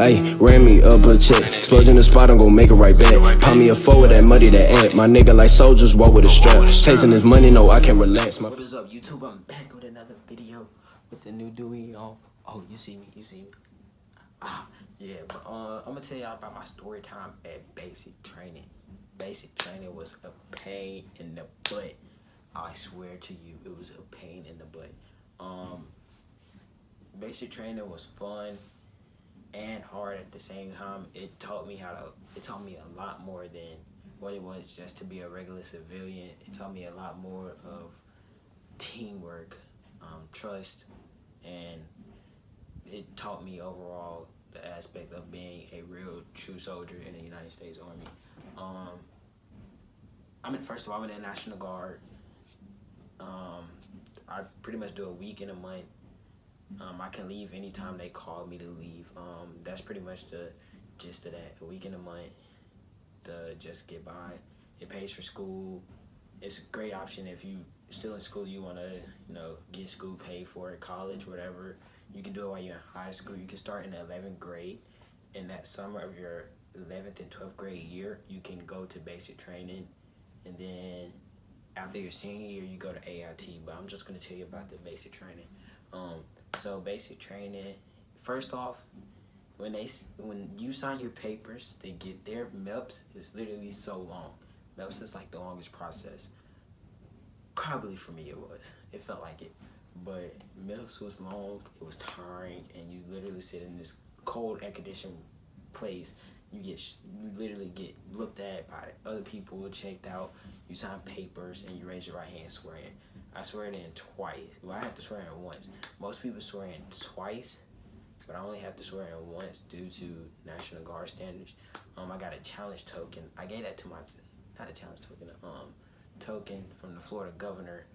Ayy, ran me up a check. Splurge in the spot, I'm gon' make it right back. Pop me a four with that muddy that ant. My nigga like soldiers walk with a strap. Chasing this money, no, I can't relax. What is up, YouTube? I'm back with another video with the new Dewey on. Oh, you see me? Yeah, but I'm gonna tell y'all about my story time at basic training. Basic training was a pain in the butt. I swear to you, it was a pain in the butt. Basic training was fun and hard at the same time. It taught me a lot more than what it was just to be a regular civilian. It taught me a lot more of teamwork, trust, and it taught me overall the aspect of being a real true soldier in the United States Army. First of all, I'm in the National Guard. I pretty much do a week in a month. I can leave anytime they call me to leave. That's pretty much the gist of that. A week in a month to just get by. It pays for school. It's a great option if you still in school, you want to, get school paid for at college, whatever. You can do it while you're in high school. You can start in the 11th grade. In that summer of your 11th and 12th grade year, you can go to basic training. And then after your senior year, you go to AIT. But I'm just going to tell you about the basic training. So basic training, first off, when you sign your papers to get there, MEPS is literally so long. MEPS is like the longest process. Probably for me it felt like it. But MEPS was long, it was tiring, and you literally sit in this cold air-conditioned place. You literally get looked at by other people, checked out, you sign papers, and you raise your right hand, swear in. I swear it in twice. Well, I have to swear in once. Most people swear in twice, but I only have to swear in once due to National Guard standards. I got a challenge token. I gave that to not a challenge token, token from the Florida governor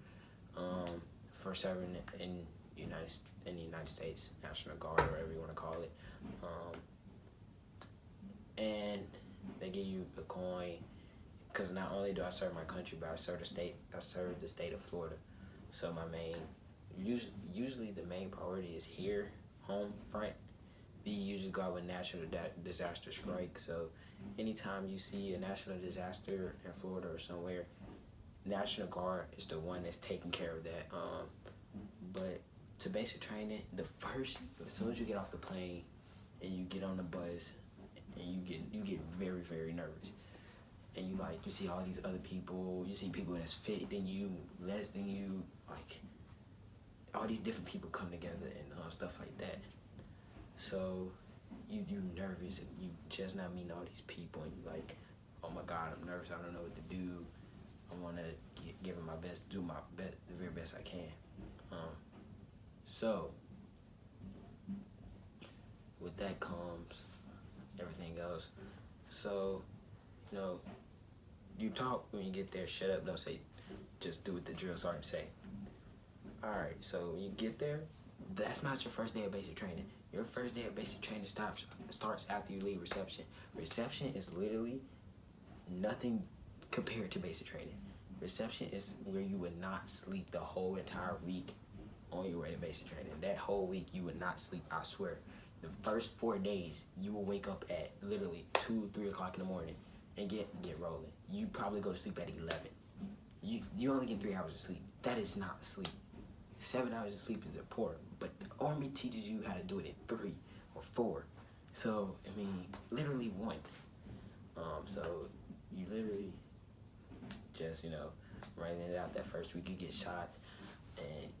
for serving in the United States National Guard, or whatever you want to call it. And they give you a coin, because not only do I serve my country, but I serve the state of Florida. So usually the main priority is here, home front. We usually go out with national disaster strike. So anytime you see a national disaster in Florida or somewhere, National Guard is the one that's taking care of that. But to basic training, as soon as you get off the plane and you get on the bus, and you get very, very nervous. And you see all these other people, you see people that's fit than you, less than you, like all these different people come together and stuff like that. So you nervous, and you just not meeting all these people, and you like, oh my God, I'm nervous, I don't know what to do. I want to give it my best, do the very best I can. So with that comes everything else. So, you talk when you get there, shut up, don't say, just do what the drill sergeant say. Alright, so when you get there, that's not your first day of basic training. Your first day of basic training starts after you leave reception. Reception is literally nothing compared to basic training. Reception is where you would not sleep the whole entire week on your way to basic training. That whole week you would not sleep, I swear. The first 4 days, you will wake up at literally 2, 3 o'clock in the morning and get rolling. You probably go to sleep at 11. You only get 3 hours of sleep. That is not sleep. 7 hours of sleep is important, but the Army teaches you how to do it in 3 or 4. So, literally 1. So you literally just, running it out that first week. You get shots, and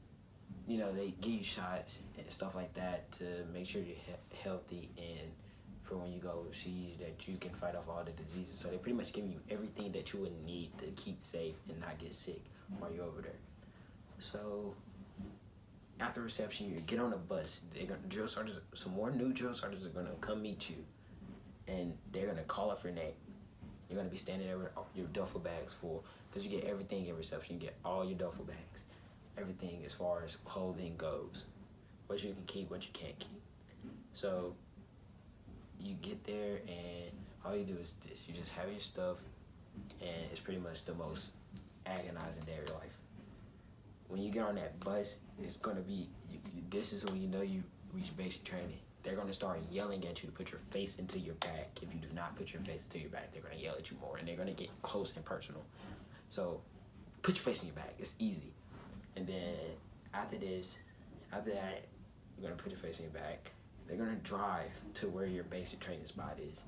they give you shots and stuff like that to make sure you're healthy, and for when you go overseas that you can fight off all the diseases. So they pretty much give you everything that you would need to keep safe and not get sick while you're over there. So after reception, you get on a bus. Drill sergeants, some more new drill sergeants are gonna come meet you, and they're gonna call up your name. You're gonna be standing there with your duffel bags full, because you get everything in reception. You get all your duffel bags. Everything as far as clothing goes, what you can keep, what you can't keep. So you get there, and all you do is this. You just have your stuff, and it's pretty much the most agonizing day of your life. When you get on that bus, it's gonna be, this is when you know you reach basic training. they're gonna start yelling at you to put your face into your bag. If you do not put your face into your bag, they're gonna yell at you more, and they're gonna get close and personal. So put your face in your bag. It's easy. And then after that, you're gonna put your face in your bag. They're gonna drive to where your basic training spot is.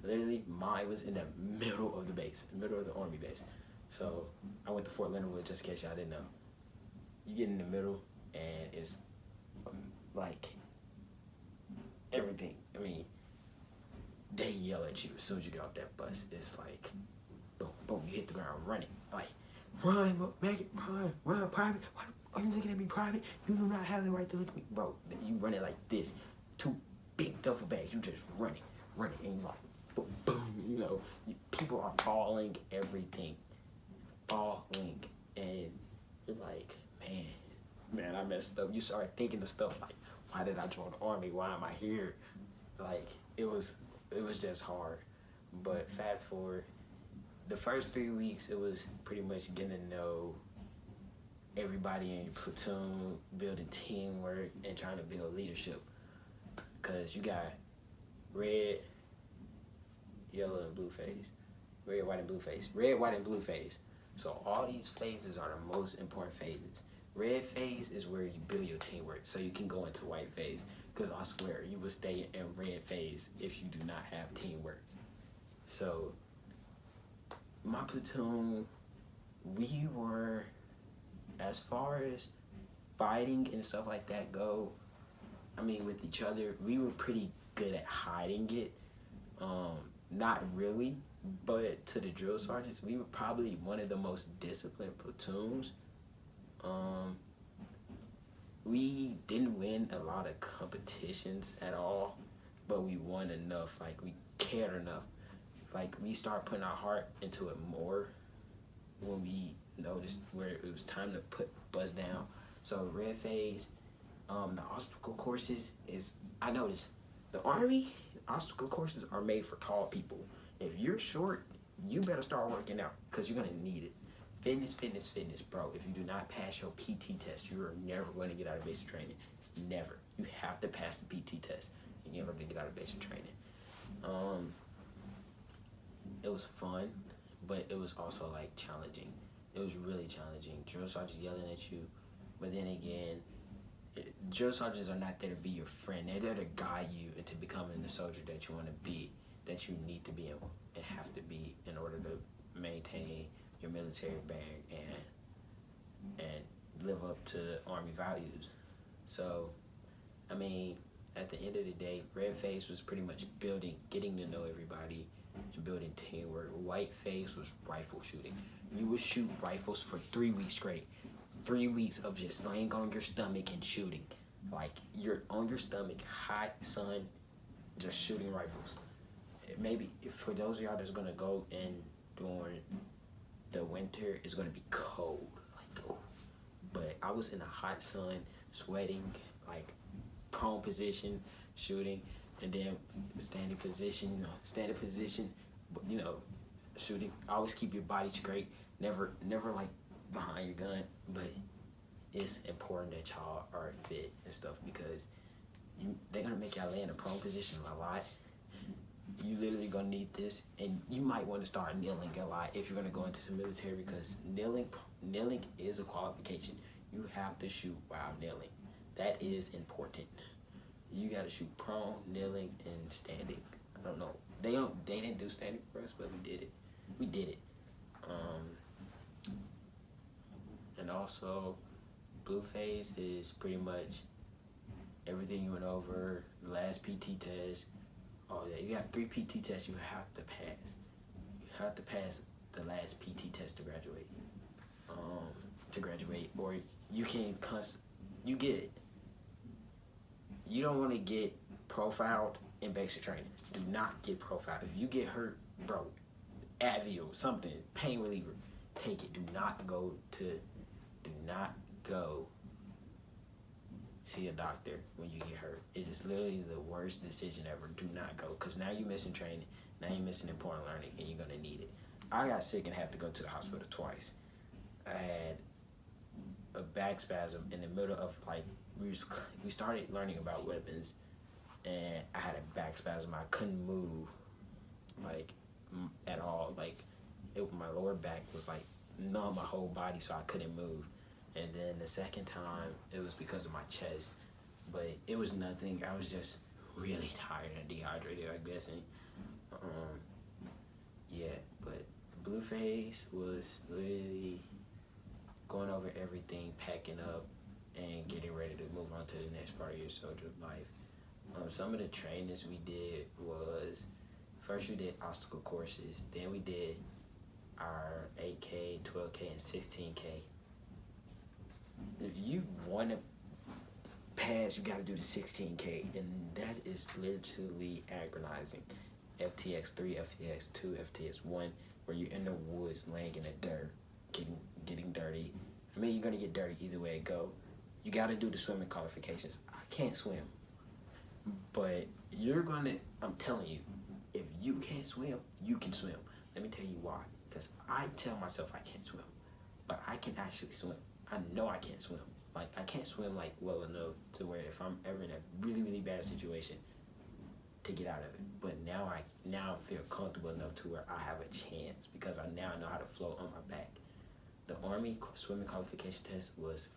Literally, mine was in the middle of the base, middle of the Army base. So I went to Fort Leonard Wood, just in case y'all didn't know. You get in the middle, and it's like everything. I mean, they yell at you as soon as you get off that bus. It's like, boom, boom, you hit the ground running. Like, run, Maggie, run, private. What are you looking at me, private? You do not have the right to look at me. Bro, you running like this. 2 big duffel bags. You just running, and you like, boom, boom. You know, people are falling everything. Falling. And you're like, man, I messed up. You start thinking of stuff like, why did I join the Army? Why am I here? Like, it was just hard. But fast forward, the first 3 weeks, it was pretty much getting to know everybody in your platoon, building teamwork, and trying to build leadership. Because you got red, yellow, and blue phase. Red, white, and blue phase. Red, white, and blue phase. So all these phases are the most important phases. Red phase is where you build your teamwork so you can go into white phase. Because I swear, you will stay in red phase if you do not have teamwork. So my platoon, we were, as far as fighting and stuff like that go, I mean, with each other, we were pretty good at hiding it. Not really, but to the drill sergeants, we were probably one of the most disciplined platoons. We didn't win a lot of competitions at all, but we won enough. Like, we cared enough. Like, we started putting our heart into it more when we noticed where it was time to put buzz down. So red phase, the obstacle courses I noticed the Army obstacle courses are made for tall people. If you're short, you better start working out because you're gonna need it. Fitness, bro. If you do not pass your PT test, you are never going to get out of basic training. Never. You have to pass the PT test in order to get out of basic training. It was fun, but it was also like challenging. It was really challenging. Drill sergeants yelling at you, but then again, drill sergeants are not there to be your friend. They're there to guide you into becoming the soldier that you want to be, that you need to be and have to be in order to maintain your military bag and live up to Army values. So, I mean, at the end of the day, red phase was pretty much getting to know everybody and building teamwork. White phase was rifle shooting. You would shoot rifles for 3 weeks straight. 3 weeks of just laying on your stomach and shooting. Like, you're on your stomach, hot sun, just shooting rifles. Maybe for those of y'all that's gonna go in during the winter, it's gonna be cold. Like, oh. But I was in the hot sun, sweating, like prone position, shooting, and then standing position, shooting. Always keep your body straight. Never like behind your gun. But it's important that y'all are fit and stuff because they're gonna make y'all lay in a prone position a lot. You literally gonna need this, and you might want to start kneeling a lot if you're gonna go into the military because kneeling is a qualification. You have to shoot while kneeling. That is important. You gotta shoot prone, kneeling, and standing. I don't know. They didn't do standing for us, but we did it. We did it. And also, blue phase is pretty much everything you went over. The last PT test. Oh yeah, you have 3 PT tests you have to pass. You have to pass the last PT test to graduate. Or you can you don't want to get profiled in basic training. Do not get profiled. If you get hurt, bro, Advil, something, pain reliever, take it. Do not go see a doctor when you get hurt. It is literally the worst decision ever. Do not go, because now you're missing training, now you're missing important learning, and you're gonna need it. I got sick and had to go to the hospital twice. I had a back spasm in the middle of, like, we started learning about weapons, and I had a back spasm. I couldn't move, like, at all. Like, my lower back was like numb my whole body, so I couldn't move. And then the second time, it was because of my chest, but it was nothing. I was just really tired and dehydrated, I guess. And yeah, but blue phase was really going over everything, packing up, and getting ready to move on to the next part of your soldier life. Some of the trainings we did was, first we did obstacle courses, then we did our 8K, 12K, and 16K. If you want to pass, you got to do the 16K, and that is literally agonizing. FTX 3, FTX 2, FTX 1, where you're in the woods laying in the dirt, getting dirty. I mean, you're going to get dirty either way it go. You got to do the swimming qualifications. I can't swim, but you're going to, I'm telling you, if you can't swim, you can swim. Let me tell you why. Because I tell myself I can't swim, but I can actually swim. I know I can't swim. Like, I can't swim, like, well enough to where if I'm ever in a really, really bad situation, to get out of it. But now I feel comfortable enough to where I have a chance, because I now know how to float on my back. The Army swimming qualification test was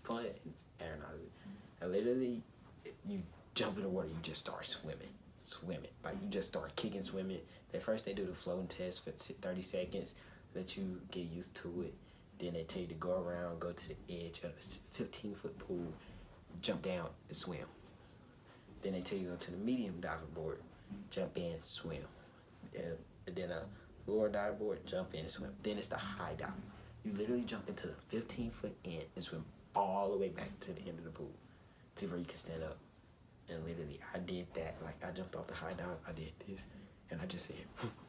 fun and aeronautic. And literally, you jump in the water, you just start swimming. Like, you just start kicking, swimming. At first, they do the floating test for 30 seconds, let you get used to it. Then they tell you to go around, go to the edge of a 15-foot pool, jump down and swim. Then they tell you to go to the medium diver board, jump in, swim. And then a lower dive board, jump in and swim. Then it's the high dive. You literally jump into the 15-foot end and swim all the way back to the end of the pool to where you can stand up. And literally, I did that. Like, I jumped off the high dive, I did this, and I just said,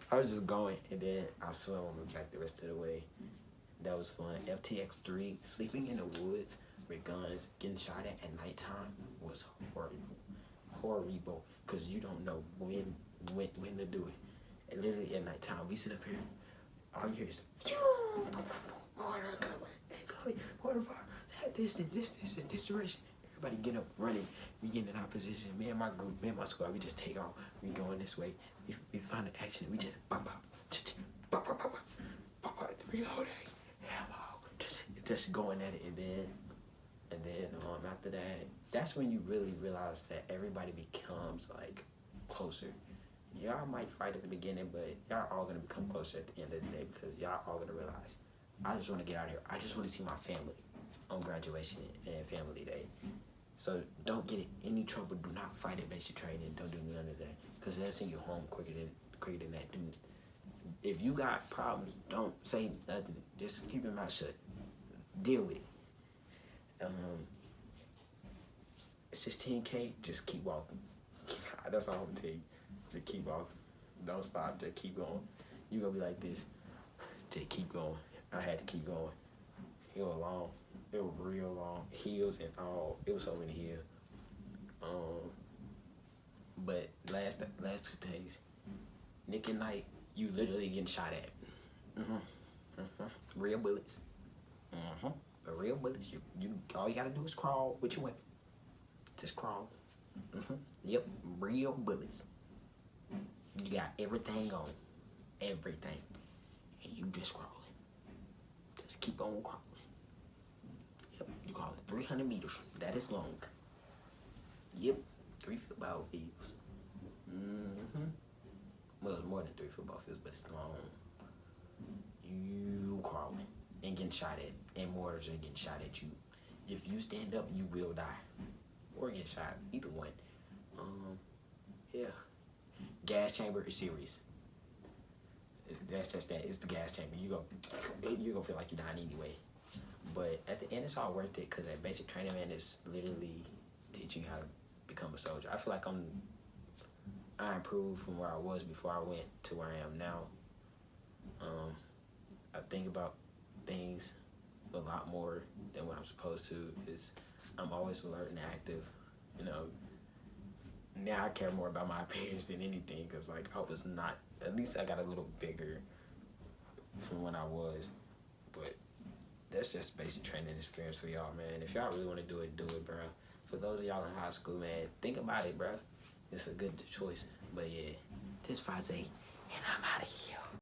I was just going, and then I swam on my back the rest of the way. That was fun. FTX 3, sleeping in the woods with guns, getting shot at nighttime was horrible, because you don't know when to do it. And literally at nighttime, we sit up here, all you hear is, water fire, that distance, this direction. Everybody get up, running. We get in our position. Me and my group, me and my squad, we just take off. We going this way. We find the action. We just reloading. Hello. Just going at it, and then after that, that's when you really realize that everybody becomes like closer. Y'all might fight at the beginning, but y'all all gonna become closer at the end of the day, because y'all all gonna realize, I just want to get out of here. I just want to see my family on graduation and family day. So don't get in any trouble. Do not fight at basic training. Don't do none of that, because they'll send you home quicker than that. Dude, if you got problems, don't say nothing. Just keep your mouth shut. Deal with it. 16K, just keep walking. That's all I'm gonna tell you. Just keep walking. Don't stop. Just keep going. You gonna be like this. Just keep going. I had to keep going. It was long. It was real long. Hills and all. It was so many hills. But last 2 days, Nick and Night, you literally getting shot at. Real bullets. The real bullets. You all you gotta do is crawl with your weapon. Just crawl. Yep. Real bullets. You got everything on. Everything. And you just crawling. Just keep on crawling. Yep. You call it 300 meters. That is long. Yep. 3 football fields. Well, it's more than 3 football fields, but it's long. You crawling and getting shot at, and mortars are getting shot at you. If you stand up, you will die or get shot. Either one. Yeah. Gas chamber is serious. That's just that. It's the gas chamber. You gonna feel like you're dying anyway. But at the end, it's all worth it, because that basic training, man, is literally teaching you how to become a soldier. I feel like I improved from where I was before I went to where I am now. I think about things a lot more than what I'm supposed to. I'm always alert and active. You know, now I care more about my appearance than anything, because like I was not. At least I got a little bigger from when I was. But that's just basic training experience for y'all, man. If y'all really want to do it, bro. For those of y'all in high school, man, think about it, bro. it's a good choice. But yeah, this Faze, and I'm out of here.